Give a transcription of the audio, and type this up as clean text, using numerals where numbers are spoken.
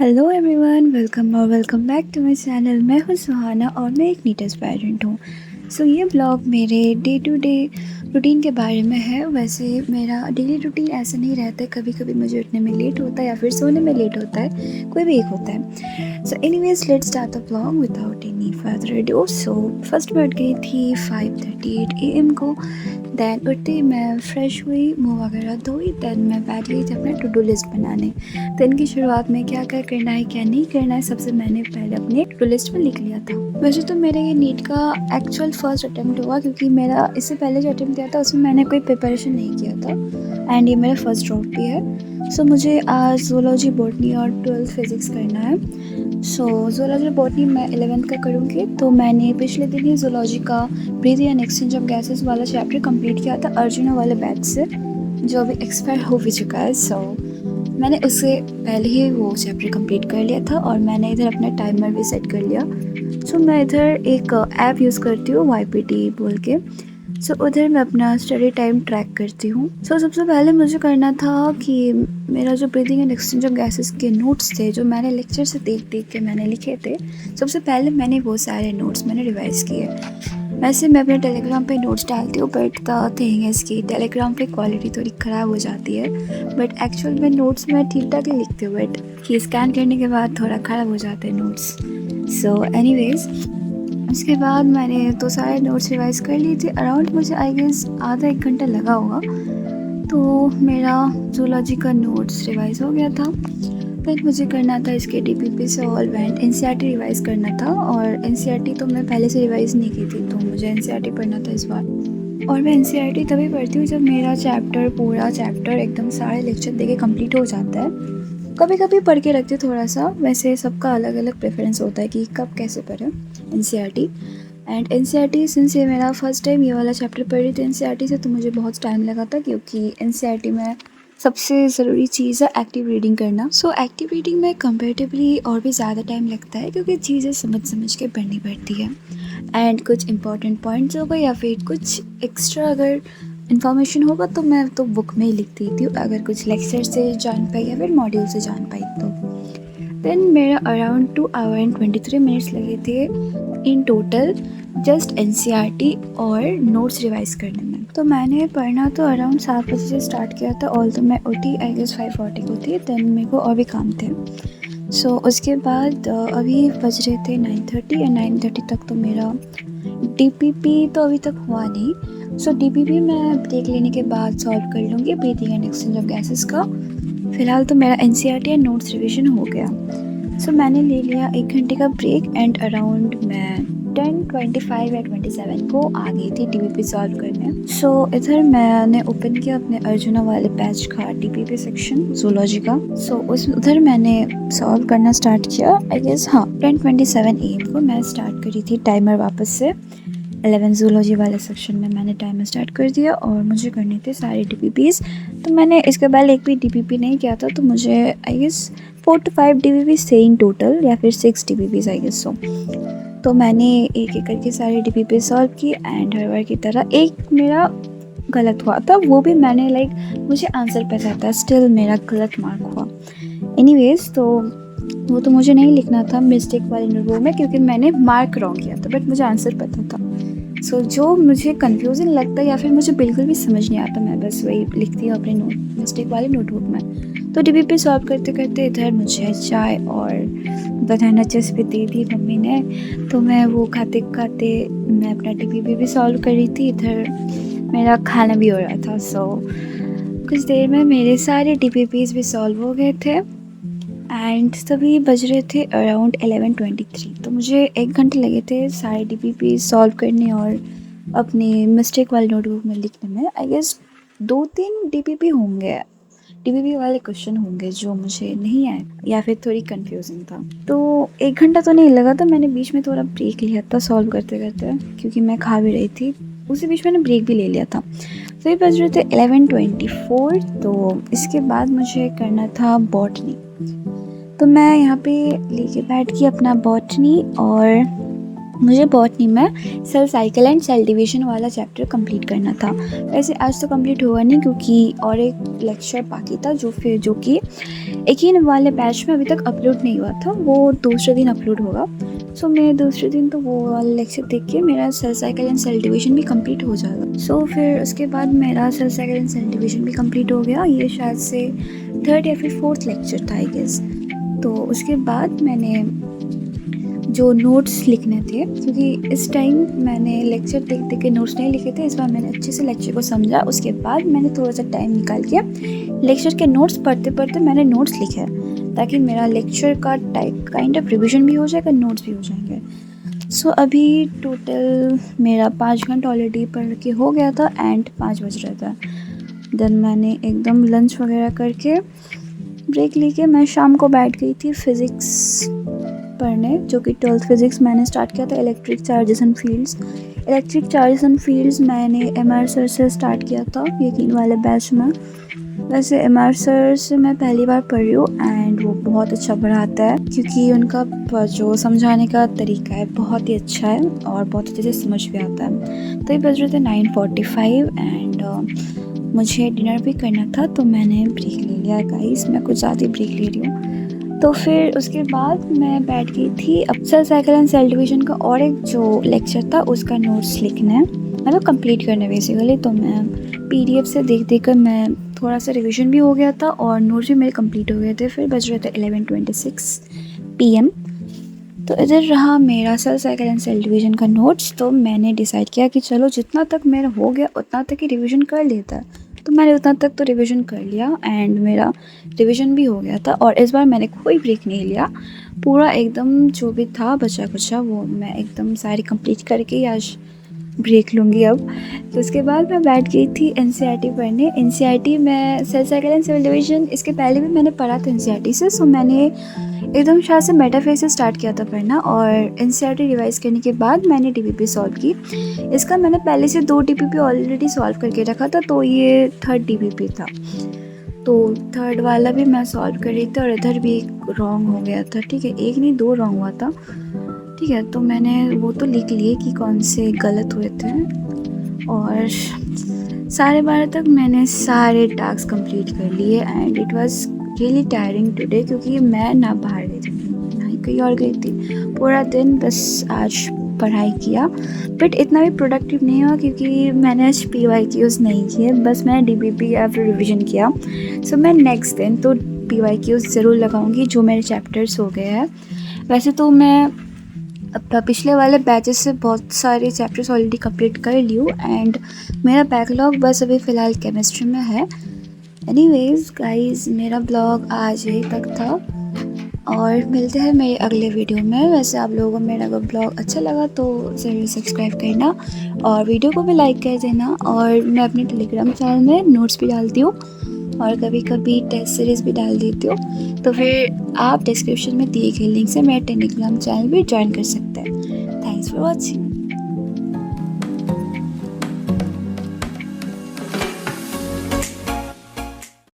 Hello everyone, welcome back to my channel. मैं हूँ सुहाना और मैं एक नीट एस्पायरेंट हूँ। ये ब्लॉग मेरे डे टू डे रूटीन के बारे में है। वैसे मेरा डेली रूटीन ऐसा नहीं रहता है, कभी कभी मुझे उठने में लेट होता है या फिर सोने में लेट होता है, कोई भी एक होता है। Anyways let's start the blog without any further ado. First मैं उठ गई थी 5:38 AM को। दैन उठते ही मैं फ्रेश हुई, मुँह वगैरह धोई। दैन मैं बैठ गई थी अपना टू डू लिस्ट बनाने। दिन की शुरुआत में क्या क्या करना है क्या नहीं करना है, सबसे मैंने पहले अपने टू डू लिस्ट में लिख लिया था। वैसे तो मेरा ये नीट का एक्चुअल फर्स्ट अटेम्प्ट हुआ, क्योंकि मेरा इससे पहले जो अटेम्प्ट दिया था उसमें मैंने कोई प्रिपरेशन नहीं किया था एंड ये मेरा फर्स्ट ड्रॉप भी है। मुझे आज ज़ूलॉजी, बॉटनी और 12th फिज़िक्स करना है। ज़ूलॉजी बॉटनी मैं 11th का करूँगी। तो मैंने पिछले दिन ही ज़ूलॉजी का breathing and exchange of gases वाला चैप्टर कंप्लीट किया था अर्जुना वाले बैच से, जो अभी एक्सपायर हो भी चुका है। मैंने उससे पहले ही वो चैप्टर कंप्लीट कर लिया था और मैंने इधर अपना टाइमर भी सेट कर लिया। मैं इधर एक ऐप यूज़ करती हूँ YPT बोल के। उधर मैं अपना स्टडी टाइम ट्रैक करती हूँ। सबसे पहले मुझे करना था कि मेरा जो breathing and exchange of gases के नोट्स थे, जो मैंने लेक्चर से देख देख के मैंने लिखे थे, सबसे पहले मैंने वो सारे नोट्स मैंने रिवाइज़ किए। वैसे मैं अपने टेलीग्राम पे नोट्स डालती हूँ, बट द थिंग इज़ कि टेलीग्राम पे क्वालिटी थोड़ी ख़राब हो जाती है। बट एक्चुअल में नोट्स मैं ठीक ठाक ही लिखती हूँ, बट कि स्कैन करने के बाद थोड़ा ख़राब हो जाते हैं नोट्स। एनीवेज उसके बाद मैंने तो सारे नोट्स रिवाइज कर लिए थे। अराउंड मुझे आई गेस आधा एक घंटा लगा होगा। तो मेरा ज़ूलॉजी का नोट्स रिवाइज हो गया था। फिर मुझे करना था इसके DPP solve and NCERT revise करना था। और NCERT तो मैं पहले से रिवाइज नहीं की थी, तो मुझे NCERT पढ़ना था इस बार। और मैं NCERT तभी पढ़ती हूँ जब मेरा पूरा चैप्टर एकदम सारे लेक्चर देके कंप्लीट हो जाता है। कभी कभी पढ़ के रखती हूँ थोड़ा सा, वैसे सबका अलग अलग प्रेफरेंस होता है कि कब कैसे पढ़ें NCERT। एंड NCERT सिंस ये मेरा फर्स्ट टाइम ये वाला चैप्टर पढ़ रही थी NCERT से, तो मुझे बहुत टाइम लगा था, क्योंकि NCERT में सबसे ज़रूरी चीज़ है एक्टिव रीडिंग करना। एक्टिव रीडिंग में कंपेरेटिवली और भी ज़्यादा टाइम लगता है, क्योंकि चीज़ें समझ समझ के पढ़नी पड़ती है। एंड कुछ इंपॉर्टेंट पॉइंट्स हो गए या फिर कुछ एक्स्ट्रा अगर इन्फॉर्मेशन होगा तो मैं तो बुक में ही लिख देती हूँ, अगर कुछ लेक्चर से जान पाई या फिर मॉड्यूल से जान पाई तो। देन मेरा अराउंड 2 hours and 23 minutes लगे थे इन टोटल जस्ट NCERT और नोट्स रिवाइज करने में। तो मैंने पढ़ना तो अराउंड 7 बजे से स्टार्ट किया था, ऑल तो मैं उठी आई गेस 5:40 को थी। देन मेरे को और भी काम थे। उसके बाद अभी बज रहे थे 9:30 एंड 9:30 तक तो मेरा DPP तो अभी तक हुआ नहीं। DPP मैं ब्रेक लेने के बाद सॉल्व कर लूँगी, breathing and exchange of gases का। फ़िलहाल तो मेरा NCERT एंड नोट्स रिविजन हो गया। मैंने ले लिया 1 घंटे का ब्रेक एंड अराउंड मैं 10:25 या 27 को आ गई थी DPP सॉल्व करने। इधर मैंने ओपन किया अपने अर्जुना वाले बैच का DPP सेक्शन ज़ूलॉजी का। उधर मैंने सॉल्व करना स्टार्ट किया। आई गेस 10:27 AM को मैं स्टार्ट करी थी टाइमर वापस से। 11 ज़ूलॉजी वाले सेक्शन में मैंने टाइमर स्टार्ट कर दिया और मुझे करने थे सारे DPPs। तो मैंने इसके पहले एक भी DPP नहीं किया था, तो मुझे आई गेस 4 to 5 DPPs थे इन टोटल, या फिर 6 DPPs आई गेस सो। तो मैंने एक एक करके सारे DPP सॉल्व किए एंड हर बार की तरह एक मेरा गलत हुआ था, वो भी मैंने मुझे आंसर पता था, स्टिल मेरा गलत मार्क हुआ। एनीवेज तो वो तो मुझे नहीं लिखना था मिस्टेक वाले नोटबुक में, क्योंकि मैंने मार्क रॉन्ग किया था, बट मुझे आंसर पता था। जो मुझे कन्फ्यूजन लगता है या फिर मुझे बिल्कुल भी समझ नहीं आता, मैं बस वही लिखती हूँ अपने मिस्टेक वाले नोटबुक में। तो DPP सॉल्व करते करते इधर मुझे चाय और बनाना चिप्स भी दी थी मम्मी ने, तो मैं वो खाते खाते मैं अपना DPP भी सॉल्व कर रही थी, इधर मेरा खाना भी हो रहा था। कुछ देर में मेरे सारे DPPs भी सॉल्व हो गए थे एंड तभी बज रहे थे अराउंड 11:23। तो मुझे 1 घंटे लगे थे सारे DPP सॉल्व करने और अपनी मिस्टेक वाले नोटबुक में लिखने में। आई गेस 2-3 DPP होंगे, DPP वाले क्वेश्चन होंगे जो मुझे नहीं आए या फिर थोड़ी कंफ्यूजिंग था। तो 1 घंटा तो नहीं लगा था, मैंने बीच में थोड़ा ब्रेक लिया था सॉल्व करते करते, क्योंकि मैं खा भी रही थी। उसी बीच मैंने ब्रेक भी ले लिया था। तो ये बज रहे थे 11:24। तो इसके बाद मुझे करना था बॉटनी। तो मैं यहाँ पे लेके बैठ गई अपना बॉटनी और मुझे बॉटनी में cell cycle and cell division वाला चैप्टर कंप्लीट करना था। वैसे आज तो कंप्लीट हुआ नहीं क्योंकि और एक लेक्चर बाकी था जो कि एक ही वाले बैच में अभी तक अपलोड नहीं हुआ था, वो दूसरे दिन अपलोड होगा। सो मैं दूसरे दिन तो वो वाला लेक्चर देख के मेरा cell cycle and cell division भी कंप्लीट हो जाएगा। सो फिर उसके बाद मेरा cell cycle and cell division भी कंप्लीट हो गया। ये शायद से 3rd या फिर 4th लेक्चर था आई गेस। तो उसके बाद मैंने जो नोट्स लिखने थे, क्योंकि इस टाइम मैंने लेक्चर देख के नोट्स नहीं लिखे थे, इस बार मैंने अच्छे से लेक्चर को समझा। उसके बाद मैंने थोड़ा सा टाइम निकाल के लेक्चर के नोट्स पढ़ते पढ़ते मैंने नोट्स लिखे ताकि मेरा लेक्चर का काइंड ऑफ रिविजन भी हो जाएगा, नोट्स भी हो जाएंगे। सो अभी टोटल मेरा 5 घंटा ऑलरेडी पढ़ के हो गया था एंड 5 बज रहा था। देन मैंने एकदम लंच वगैरह करके ब्रेक लेके मैं शाम को बैठ गई थी फिज़िक्स पढ़ने, जो कि 12th फिज़िक्स मैंने स्टार्ट किया था। इलेक्ट्रिक चार्जेस एंड फील्ड्स मैंने एमआर सर से स्टार्ट किया था यकीन वाले बैच में। वैसे एमआर सर से मैं पहली बार पढ़ रही हूँ एंड वो बहुत अच्छा पढ़ाता है, क्योंकि उनका जो समझाने का तरीका है बहुत ही अच्छा है और बहुत अच्छे से समझ भी आता है। तो ये बज रहे थे 9:45 एंड मुझे डिनर भी करना था, तो मैंने ब्रेक ले लिया गाइस, मैं कुछ ज़्यादा ब्रेक ले रही हूँ। तो फिर उसके बाद मैं बैठ गई थी अब cell cycle and cell division का और एक जो लेक्चर था उसका नोट्स लिखना है, मतलब कंप्लीट करना है बेसिकली। तो मैं पीडीएफ से देख कर मैं थोड़ा सा रिवीजन भी हो गया था और नोट्स भी मेरे कंप्लीट हो गए थे। फिर बज रहे थे 11:26 PM। तो इधर रहा मेरा cell cycle and cell division का नोट्स। तो मैंने डिसाइड किया कि चलो जितना तक मेरा हो गया उतना तक ही रिवीजन कर लेता है। तो मैंने उतना तक तो रिवीजन कर लिया एंड मेरा रिवीजन भी हो गया था। और इस बार मैंने कोई ब्रेक नहीं लिया, पूरा एकदम जो भी था बचा कुचा वो मैं एकदम सारी कंप्लीट करके ही आज ब्रेक लूँगी अब। तो उसके बाद मैं बैठ गई थी एनसीईआरटी पढ़ने। एनसीईआरटी में cell cycle and cell division इसके पहले भी मैंने पढ़ा था एनसीईआरटी से। सो मैंने एकदम शायद से मेटाफेज से स्टार्ट किया था पढ़ना और एनसीईआरटी रिवाइज करने के बाद मैंने डीबीपी सॉल्व की। इसका मैंने पहले से 2 डीबीपी ऑलरेडी सॉल्व करके रखा था, तो ये 3rd डीबीपी था। तो 3rd वाला भी मैं सॉल्व कर रही थी और इधर भी एक रॉन्ग हो गया था, ठीक है, एक नहीं 2 रॉन्ग हुआ था, ठीक है। तो मैंने वो तो लिख लिए कि कौन से गलत हुए थे। और 12:30 तक मैंने सारे टास्क कंप्लीट कर लिए and it was really tiring today, क्योंकि मैं ना बाहर गई थी ना ही कहीं और गई थी, पूरा दिन बस आज पढ़ाई किया। बट इतना भी प्रोडक्टिव नहीं हुआ क्योंकि मैंने आज PYQs नहीं किए, बस मैंने DBP या फिर रिविज़न किया। सो मैं नेक्स्ट दिन तो PYQs ज़रूर लगाऊंगी जो मेरे चैप्टर्स हो गए हैं। वैसे तो मैं अब पिछले वाले बैचेस से बहुत सारे चैप्टर्स ऑलरेडी कंप्लीट कर ली हूँ एंड मेरा बैकलॉग बस अभी फ़िलहाल केमिस्ट्री में है। एनीवेज गाइस, मेरा ब्लॉग आज यही तक था और मिलते हैं मेरे अगले वीडियो में। वैसे आप लोगों को मेरा अगर ब्लॉग अच्छा लगा तो ज़रूर सब्सक्राइब करना और वीडियो को भी लाइक कर देना। और मैं अपने टेलीग्राम चैनल में नोट्स भी डालती हूँ और कभी कभी टेस्ट सीरीज़ भी डाल देती हूँ, तो फिर आप डिस्क्रिप्शन में दिए गए लिंक से मेरे टेलीग्राम चैनल भी ज्वाइन कर सकते हैं। Thanks for watching.